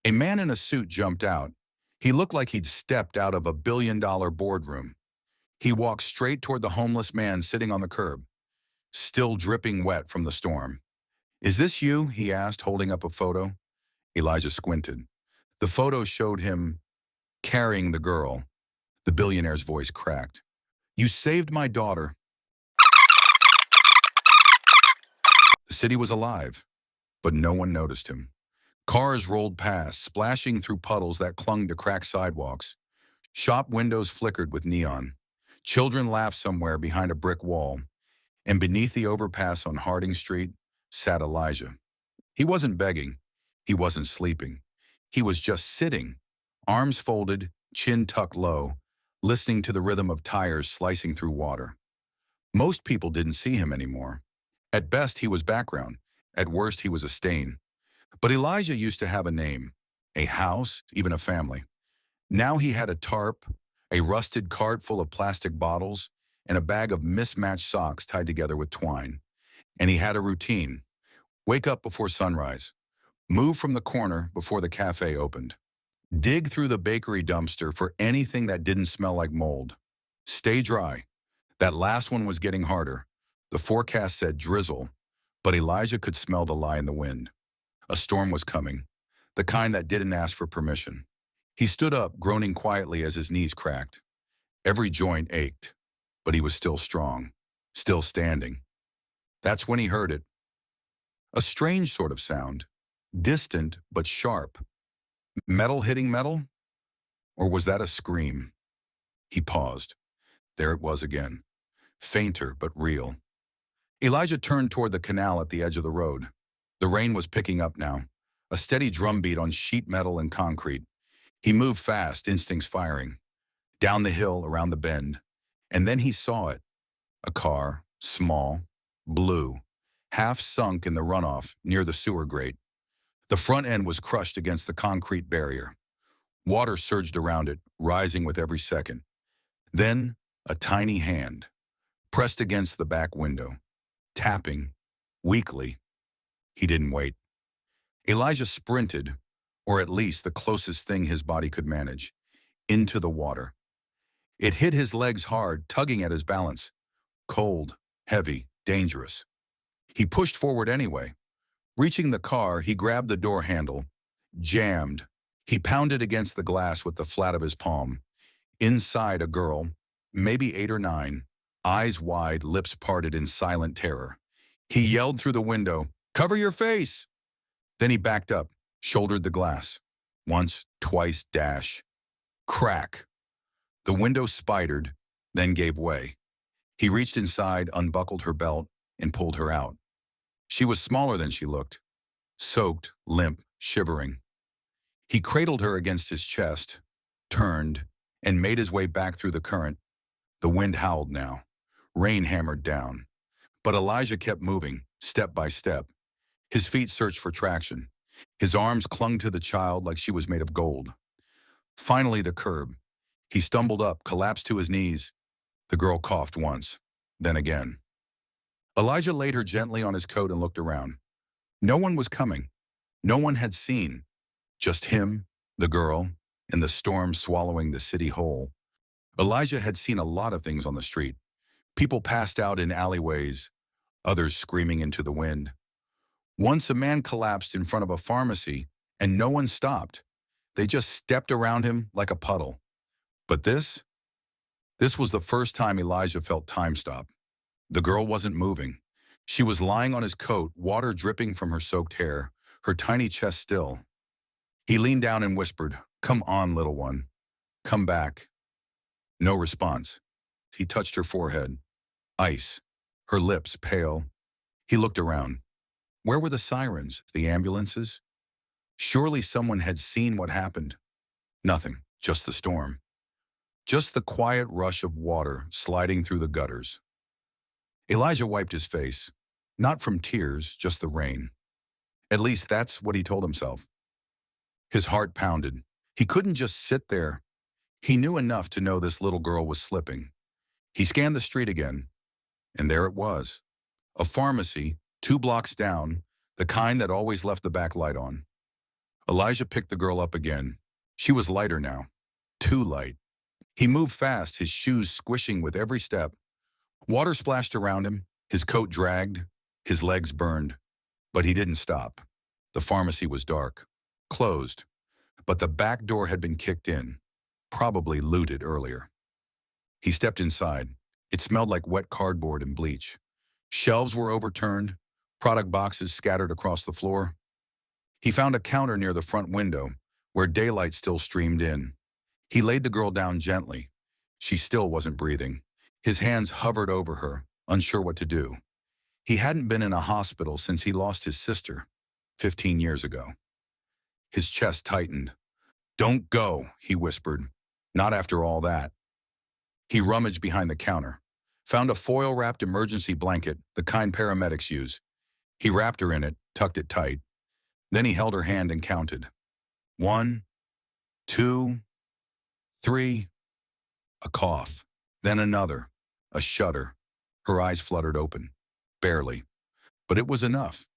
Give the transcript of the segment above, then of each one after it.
A man in a suit jumped out. He looked like he'd stepped out of a billion-dollar boardroom. He walked straight toward the homeless man sitting on the curb, still dripping wet from the storm. "Is this you?" he asked, holding up a photo. Elijah squinted. The photo showed him carrying the girl. The billionaire's voice cracked. "You saved my daughter." The city was alive, but no one noticed him. Cars rolled past, splashing through puddles that clung to cracked sidewalks. Shop windows flickered with neon. Children laughed somewhere behind a brick wall, and beneath the overpass on Harding Street sat Elijah. He wasn't begging. He wasn't sleeping. He was just sitting, arms folded, chin tucked low, listening to the rhythm of tires slicing through water. Most people didn't see him anymore. At best, he was background. At worst, he was a stain. But Elijah used to have a name, a house, even a family. Now he had a tarp, a rusted cart full of plastic bottles, and a bag of mismatched socks tied together with twine. And he had a routine. Wake up before sunrise. Move from the corner before the cafe opened. Dig through the bakery dumpster for anything that didn't smell like mold. Stay dry. That last one was getting harder. The forecast said drizzle, but Elijah could smell the lie in the wind. A storm was coming, the kind that didn't ask for permission. He stood up, groaning quietly as his knees cracked. Every joint ached, but he was still strong, still standing. That's when he heard it. A strange sort of sound, distant but sharp. Metal hitting metal? Or was that a scream? He paused. There it was again, fainter but real. Elijah turned toward the canal at the edge of the road. The rain was picking up now, a steady drumbeat on sheet metal and concrete. He moved fast, instincts firing. Down the hill, around the bend. And then he saw it. A car, small, blue, half sunk in the runoff near the sewer grate. The front end was crushed against the concrete barrier. Water surged around it, rising with every second. Then, a tiny hand, pressed against the back window, tapping, weakly. He didn't wait. Elijah sprinted, or at least the closest thing his body could manage, into the water. It hit his legs hard, tugging at his balance. Cold, heavy, dangerous. He pushed forward anyway. Reaching the car, he grabbed the door handle. Jammed. He pounded against the glass with the flat of his palm. Inside, a girl, maybe 8 or 9, eyes wide, lips parted in silent terror. He yelled through the window, "Cover your face!" Then he backed up, shouldered the glass. Once, twice, dash. Crack. The window spidered, then gave way. He reached inside, unbuckled her belt, and pulled her out. She was smaller than she looked, soaked, limp, shivering. He cradled her against his chest, turned, and made his way back through the current. The wind howled now. Rain hammered down. But Elijah kept moving, step by step. His feet searched for traction. His arms clung to the child like she was made of gold. Finally, the curb. He stumbled up, collapsed to his knees. The girl coughed once, then again. Elijah laid her gently on his coat and looked around. No one was coming. No one had seen. Just him, the girl, and the storm swallowing the city whole. Elijah had seen a lot of things on the street. People passed out in alleyways, others screaming into the wind. Once a man collapsed in front of a pharmacy, and no one stopped. They just stepped around him like a puddle. But this was the first time Elijah felt time stop. The girl wasn't moving. She was lying on his coat, water dripping from her soaked hair, her tiny chest still. He leaned down and whispered, "Come on, little one. Come back." No response. He touched her forehead. Ice. Her lips pale. He looked around. Where were the sirens, the ambulances? Surely someone had seen what happened. Nothing, just the storm. Just the quiet rush of water sliding through the gutters. Elijah wiped his face. Not from tears, just the rain. At least that's what he told himself. His heart pounded. He couldn't just sit there. He knew enough to know this little girl was slipping. He scanned the street again, and there it was. A pharmacy, 2 blocks down, the kind that always left the back light on. Elijah picked the girl up again. She was lighter now. Too light. He moved fast, his shoes squishing with every step. Water splashed around him, his coat dragged, his legs burned. But he didn't stop. The pharmacy was dark, closed, but the back door had been kicked in, probably looted earlier. He stepped inside. It smelled like wet cardboard and bleach. Shelves were overturned, product boxes scattered across the floor. He found a counter near the front window, where daylight still streamed in. He laid the girl down gently. She still wasn't breathing. His hands hovered over her, unsure what to do. He hadn't been in a hospital since he lost his sister, 15 years ago. His chest tightened. "Don't go," he whispered. "Not after all that." He rummaged behind the counter, found a foil-wrapped emergency blanket, the kind paramedics use. He wrapped her in it, tucked it tight. Then he held her hand and counted. 1, 2, 3. A cough. Then another. A shudder. Her eyes fluttered open. Barely. But it was enough.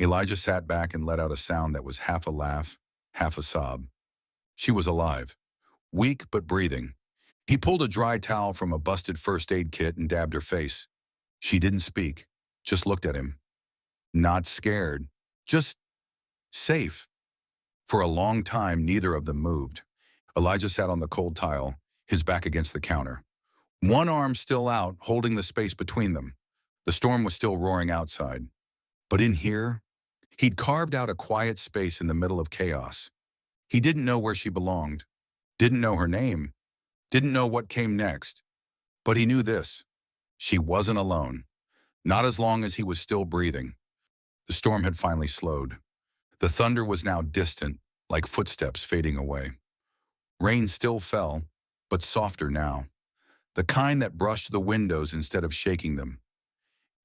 Elijah sat back and let out a sound that was half a laugh, half a sob. She was alive. Weak but breathing. He pulled a dry towel from a busted first aid kit and dabbed her face. She didn't speak, just looked at him. Not scared. Just safe. For a long time, neither of them moved. Elijah sat on the cold tile, his back against the counter. One arm still out, holding the space between them. The storm was still roaring outside. But in here, he'd carved out a quiet space in the middle of chaos. He didn't know where she belonged, didn't know her name, didn't know what came next. But he knew this. She wasn't alone. Not as long as he was still breathing. The storm had finally slowed. The thunder was now distant, like footsteps fading away. Rain still fell, but softer now. The kind that brushed the windows instead of shaking them.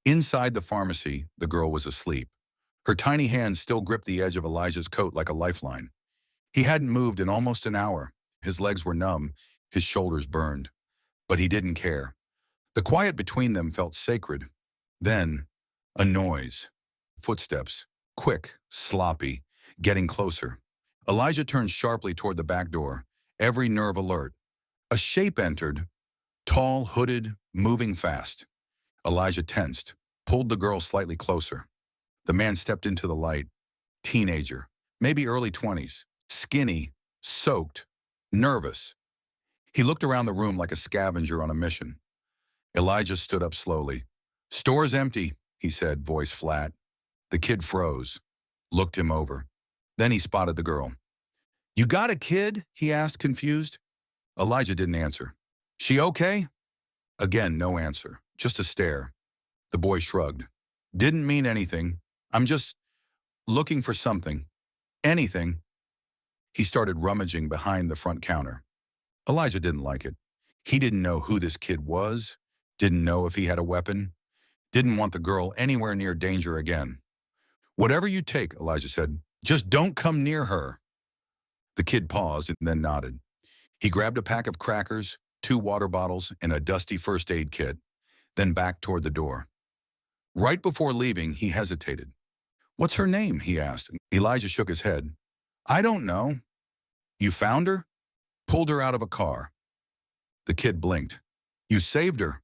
Inside the pharmacy, the girl was asleep. Her tiny hands still gripped the edge of Elijah's coat like a lifeline. He hadn't moved in almost an hour. His legs were numb, his shoulders burned. But he didn't care. The quiet between them felt sacred. Then, a noise. Footsteps. Quick, sloppy, getting closer. Elijah turned sharply toward the back door, every nerve alert. A shape entered, tall, hooded, moving fast. Elijah tensed, pulled the girl slightly closer. The man stepped into the light. Teenager, maybe early 20s, skinny, soaked, nervous. He looked around the room like a scavenger on a mission. Elijah stood up slowly. "Store's empty," he said, voice flat. The kid froze, looked him over. Then he spotted the girl. "You got a kid?" he asked, confused. Elijah didn't answer. "She okay?" Again, no answer, just a stare. The boy shrugged. "Didn't mean anything. I'm just looking for something. Anything." He started rummaging behind the front counter. Elijah didn't like it. He didn't know who this kid was, didn't know if he had a weapon, didn't want the girl anywhere near danger again. "Whatever you take," Elijah said, "just don't come near her." The kid paused and then nodded. He grabbed a pack of crackers, 2 water bottles, and a dusty first aid kit, then backed toward the door. Right before leaving, he hesitated. "What's her name?" he asked. Elijah shook his head. "I don't know." "You found her?" "Pulled her out of a car." The kid blinked. "You saved her?"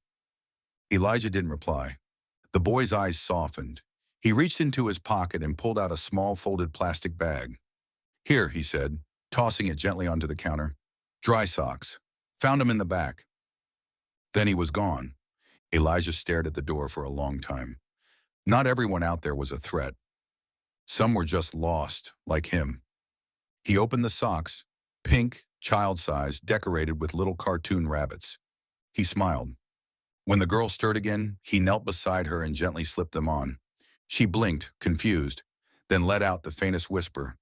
Elijah didn't reply. The boy's eyes softened. He reached into his pocket and pulled out a small folded plastic bag. "Here," he said, tossing it gently onto the counter. "Dry socks. Found them in the back." Then he was gone. Elijah stared at the door for a long time. Not everyone out there was a threat. Some were just lost, like him. He opened the socks, pink, child-sized, decorated with little cartoon rabbits. He smiled. When the girl stirred again, he knelt beside her and gently slipped them on. She blinked, confused, then let out the faintest whisper.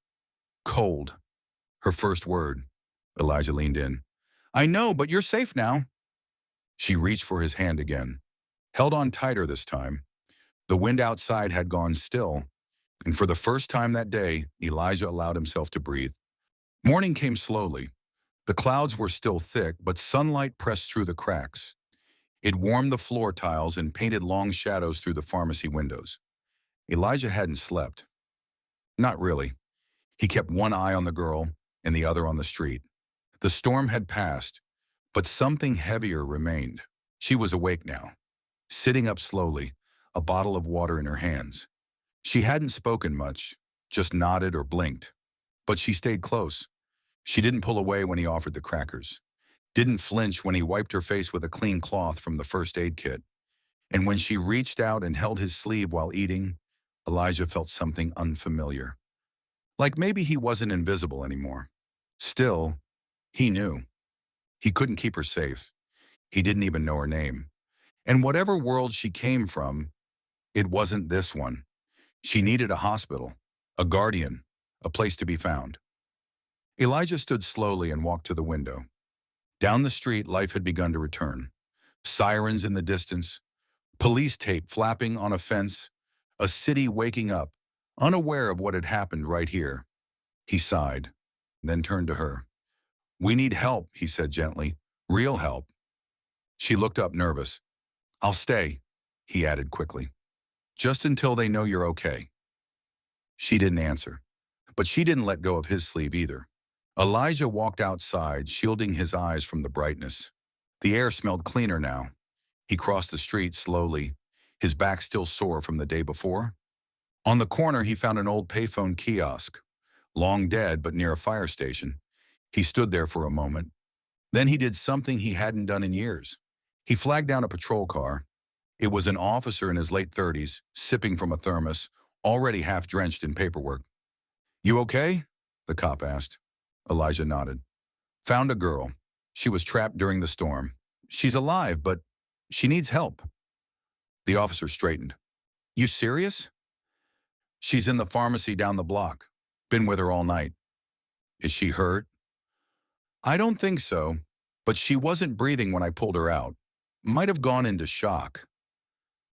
"Cold." Her first word. Elijah leaned in. "I know, but you're safe now." She reached for his hand again. Held on tighter this time. The wind outside had gone still, and for the first time that day, Elijah allowed himself to breathe. Morning came slowly. The clouds were still thick, but sunlight pressed through the cracks. It warmed the floor tiles and painted long shadows through the pharmacy windows. Elijah hadn't slept. Not really. He kept one eye on the girl and the other on the street. The storm had passed, but something heavier remained. She was awake now, sitting up slowly, a bottle of water in her hands. She hadn't spoken much, just nodded or blinked. But she stayed close. She didn't pull away when he offered the crackers, didn't flinch when he wiped her face with a clean cloth from the first aid kit. And when she reached out and held his sleeve while eating, Elijah felt something unfamiliar. Like maybe he wasn't invisible anymore. Still, he knew. He couldn't keep her safe. He didn't even know her name. And whatever world she came from, it wasn't this one. She needed a hospital, a guardian, a place to be found. Elijah stood slowly and walked to the window. Down the street, life had begun to return. Sirens in the distance, police tape flapping on a fence, a city waking up, unaware of what had happened right here. He sighed, then turned to her. "We need help," he said gently. "Real help." She looked up nervous. "I'll stay," he added quickly. "Just until they know you're okay." She didn't answer, but she didn't let go of his sleeve either. Elijah walked outside, shielding his eyes from the brightness. The air smelled cleaner now. He crossed the street slowly, his back still sore from the day before. On the corner, he found an old payphone kiosk, long dead but near a fire station. He stood there for a moment. Then he did something he hadn't done in years. He flagged down a patrol car. It was an officer in his late 30s, sipping from a thermos, already half drenched in paperwork. "You okay?" the cop asked. Elijah nodded. "Found a girl. She was trapped during the storm. She's alive, but she needs help." The officer straightened. "You serious?" "She's in the pharmacy down the block. Been with her all night." "Is she hurt?" "I don't think so, but she wasn't breathing when I pulled her out. Might have gone into shock."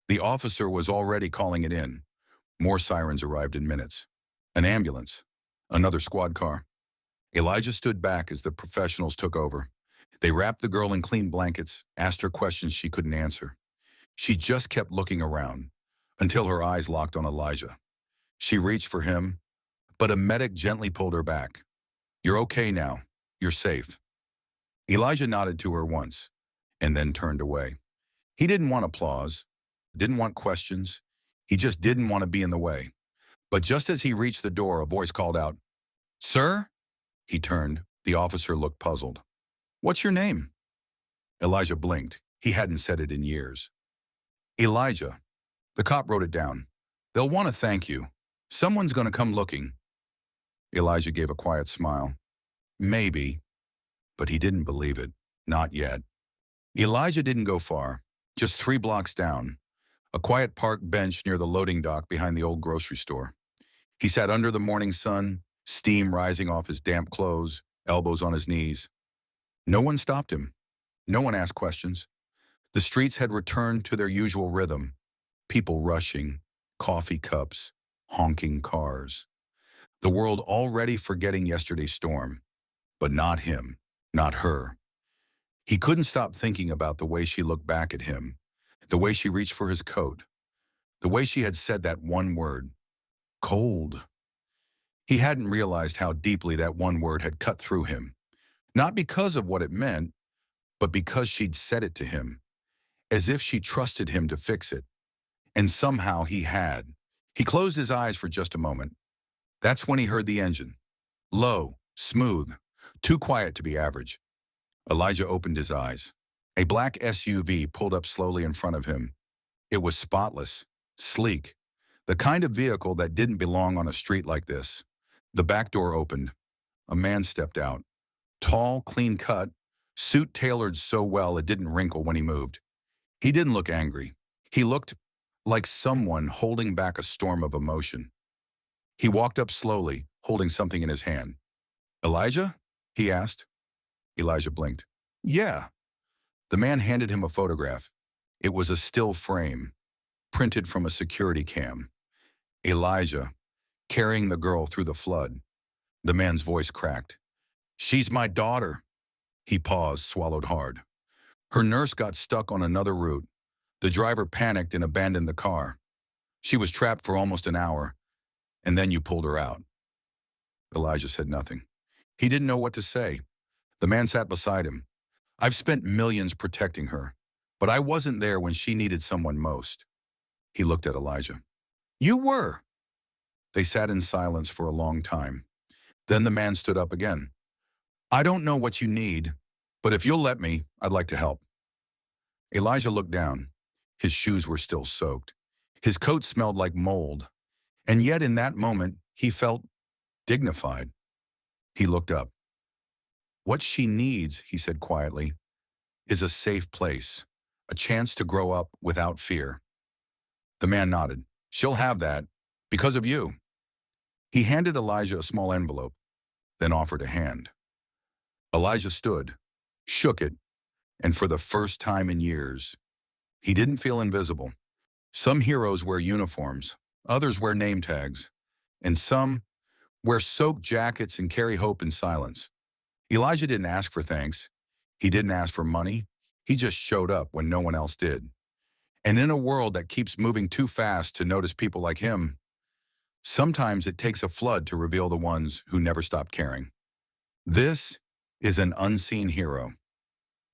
The officer was already calling it in. More sirens arrived in minutes. An ambulance. Another squad car. Elijah stood back as the professionals took over. They wrapped the girl in clean blankets, asked her questions she couldn't answer. She just kept looking around, until her eyes locked on Elijah. She reached for him, but a medic gently pulled her back. "You're okay now. You're safe." Elijah nodded to her once, and then turned away. He didn't want applause, didn't want questions. He just didn't want to be in the way. But just as he reached the door, a voice called out, "Sir?" He turned. The officer looked puzzled. "What's your name?" Elijah blinked. He hadn't said it in years. "Elijah." The cop wrote it down. "They'll want to thank you. Someone's going to come looking." Elijah gave a quiet smile. "Maybe." But he didn't believe it. Not yet. Elijah didn't go far. Just 3 blocks down. A quiet park bench near the loading dock behind the old grocery store. He sat under the morning sun, steam rising off his damp clothes, elbows on his knees. No one stopped him. No one asked questions. The streets had returned to their usual rhythm. People rushing, coffee cups, honking cars. The world already forgetting yesterday's storm. But not him, not her. He couldn't stop thinking about the way she looked back at him, the way she reached for his coat, the way she had said that one word, cold. He hadn't realized how deeply that one word had cut through him, not because of what it meant, but because she'd said it to him, as if she trusted him to fix it. And somehow he had. He closed his eyes for just a moment. That's when he heard the engine. Low, smooth, too quiet to be average. Elijah opened his eyes. A black SUV pulled up slowly in front of him. It was spotless, sleek, the kind of vehicle that didn't belong on a street like this. The back door opened. A man stepped out. Tall, clean-cut, suit tailored so well it didn't wrinkle when he moved. He didn't look angry. He looked like someone holding back a storm of emotion. He walked up slowly, holding something in his hand. "Elijah?" he asked. Elijah blinked. "Yeah." The man handed him a photograph. It was a still frame, printed from a security cam. Elijah, carrying the girl through the flood. The man's voice cracked. "She's my daughter." He paused, swallowed hard. "Her nurse got stuck on another route. The driver panicked and abandoned the car. She was trapped for almost an hour, and then you pulled her out." Elijah said nothing. He didn't know what to say. The man sat beside him. I've spent millions protecting her, but I wasn't there when she needed someone most. He looked at Elijah. You were. They sat in silence for a long time. Then the man stood up again. I don't know what you need, but if you'll let me, I'd like to help. Elijah looked down. His shoes were still soaked. His coat smelled like mold. And yet in that moment, he felt dignified. He looked up. What she needs, he said quietly, is a safe place, a chance to grow up without fear. The man nodded. She'll have that, because of you. He handed Elijah a small envelope, then offered a hand. Elijah stood, shook it, and for the first time in years, he didn't feel invisible. Some heroes wear uniforms, others wear name tags, and some wear soaked jackets and carry hope in silence. Elijah didn't ask for thanks. He didn't ask for money. He just showed up when no one else did. And in a world that keeps moving too fast to notice people like him, sometimes it takes a flood to reveal the ones who never stop caring. This is an unseen hero.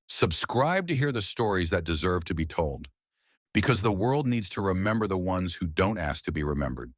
Subscribe to hear the stories that deserve to be told, because the world needs to remember the ones who don't ask to be remembered.